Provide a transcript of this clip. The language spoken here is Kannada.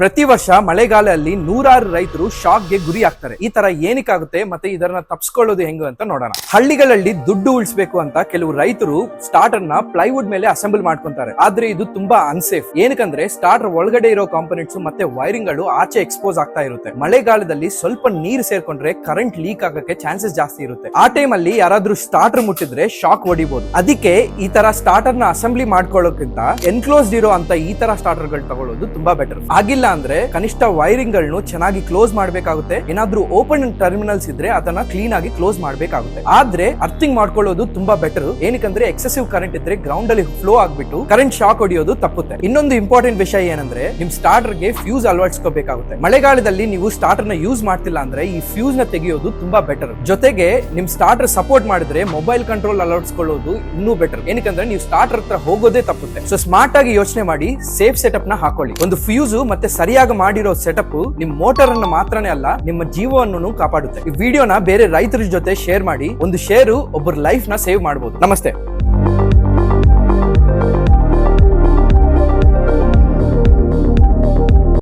ಪ್ರತಿ ವರ್ಷ ಮಳೆಗಾಲದಲ್ಲಿ ನೂರಾರು ರೈತರು ಶಾಕ್ಗೆ ಗುರಿ ಆಗ್ತಾರೆ. ಈ ತರ ಏನಕ್ಕಾಗುತ್ತೆ ಮತ್ತೆ ಇದನ್ನ ತಪ್ಪಿಸ್ಕೊಳ್ಳೋದು ಹೆಂಗ ಅಂತ ನೋಡೋಣ. ಹಳ್ಳಿಗಳಲ್ಲಿ ದುಡ್ಡು ಉಳಿಸಬೇಕು ಅಂತ ಕೆಲವು ರೈತರು ಸ್ಟಾರ್ಟರ್ ನ ಪ್ಲೈವುಡ್ ಮೇಲೆ ಅಸೆಂಬಲ್ ಮಾಡ್ಕೊಂತಾರೆ. ಆದ್ರೆ ಇದು ತುಂಬಾ ಅನ್ಸೇಫ್. ಏನಕ್ಕಂದ್ರೆ ಸ್ಟಾರ್ಟರ್ ಒಳಗಡೆ ಇರೋ ಕಾಂಪೋನೆಂಟ್ಸ್ ಮತ್ತೆ ವೈರಿಂಗ್ ಗಳು ಆಚೆ ಎಕ್ಸ್ಪೋಸ್ ಆಗ್ತಾ ಇರುತ್ತೆ. ಮಳೆಗಾಲದಲ್ಲಿ ಸ್ವಲ್ಪ ನೀರು ಸೇರ್ಕೊಂಡ್ರೆ ಕರೆಂಟ್ ಲೀಕ್ ಆಗಕ್ಕೆ ಚಾನ್ಸಸ್ ಜಾಸ್ತಿ ಇರುತ್ತೆ. ಆ ಟೈಮ್ ಅಲ್ಲಿ ಯಾರಾದ್ರೂ ಸ್ಟಾರ್ಟರ್ ಮುಟ್ಟಿದ್ರೆ ಶಾಕ್ ಹೊಡಿಬಹುದು. ಅದಕ್ಕೆ ಈ ತರ ಸ್ಟಾರ್ಟರ್ ನ ಅಸೆಂಬ್ಲಿ ಮಾಡ್ಕೊಳ್ಳೋಕ್ಕಿಂತ ಎನ್ಕ್ಲೋಸ್ಡ್ ಇರೋ ಅಂತ ಈ ತರ ಸ್ಟಾರ್ಟರ್ ಗಳು ತಗೊಳ್ಳೋದು ತುಂಬಾ ಬೆಟರ್. ಆಗಿಲ್ಲ ಅಂದ್ರೆ ಕನಿಷ್ಠ ವೈರಿಂಗ್ ಗಳನ್ನು ಚೆನ್ನಾಗಿ ಕ್ಲೋಸ್ ಮಾಡಬೇಕಾಗುತ್ತೆ. ಏನಾದ್ರೂ ಓಪನ್ ಟರ್ಮಿನಲ್ಸ್ ಇದ್ರೆ ಅದನ್ನ ಕ್ಲೀನ್ ಆಗಿ ಕ್ಲೋಸ್ ಮಾಡಬೇಕಾಗುತ್ತೆ. ಆದ್ರೆ ಅರ್ಥಿಂಗ್ ಮಾಡ್ಕೊಳ್ಳೋದು ತುಂಬಾ ಬೆಟರ್. ಏನಕ್ಕಂದ್ರೆ ಎಕ್ಸೆಸಿವ್ ಕರೆಂಟ್ ಇದ್ರೆ ಗ್ರೌಂಡ್ ಅಲ್ಲಿ ಫ್ಲೋ ಆಗ್ಬಿಟ್ಟು ಕರೆಂಟ್ ಶಾಕ್ ಹೊಡಿಯೋದು ತಪ್ಪುತ್ತೆ. ಇನ್ನೊಂದು ಇಂಪಾರ್ಟೆಂಟ್ ವಿಷಯ ಏನಂದ್ರೆ ನಿಮ್ ಸ್ಟಾರ್ಟರ್ ಗೆ ಫ್ಯೂಸ್ ಅಳವಡಿಸ್ಕೋಬೇಕಾಗುತ್ತೆ. ಮಳೆಗಾಲದಲ್ಲಿ ನೀವು ಸ್ಟಾರ್ಟರ್ ನ ಯೂಸ್ ಮಾಡ್ತಿಲ್ಲ ಅಂದ್ರೆ ಈ ಫ್ಯೂಸ್ ನ ತೆಗೆಯೋದು ತುಂಬಾ ಬೆಟರ್. ಜೊತೆಗೆ ನಿಮ್ ಸ್ಟಾರ್ಟರ್ ಸಪೋರ್ಟ್ ಮಾಡಿದ್ರೆ ಮೊಬೈಲ್ ಕಂಟ್ರೋಲ್ ಅಳವಡಿಸ್ಕೊಳ್ಳೋದು ಇನ್ನೂ ಬೆಟರ್. ಏನಕ್ಕಂದ್ರೆ ನೀವು ಸ್ಟಾರ್ಟರ್ ಹತ್ರ ಹೋಗೋದೇ ತಪ್ಪುತ್ತೆ. ಸೊ ಸ್ಮಾರ್ಟ್ ಆಗಿ ಯೋಚನೆ ಮಾಡಿ ಸೇಫ್ ಸೆಟಪ್ ನ ಹಾಕೊಳ್ಳಿ. ಒಂದು ಫ್ಯೂಸ್ ಮತ್ತೆ ಸರಿಯಾಗಿ ಮಾಡಿರೋ ಸೆಟಪ್ ನಿಮ್ ಮೋಟರ್ ಅನ್ನು ಮಾತ್ರನೇ ಅಲ್ಲ ನಿಮ್ಮ ಜೀವವನ್ನು ಕಾಪಾಡುತ್ತೆ. ಈ ವಿಡಿಯೋನ ಬೇರೆ ರೈತರ ಜೊತೆ ಶೇರ್ ಮಾಡಿ. ಒಂದು ಶೇರು ಒಬ್ಬರ ಲೈಫ್ ನ ಸೇವ್ ಮಾಡಬಹುದು. ನಮಸ್ತೆ.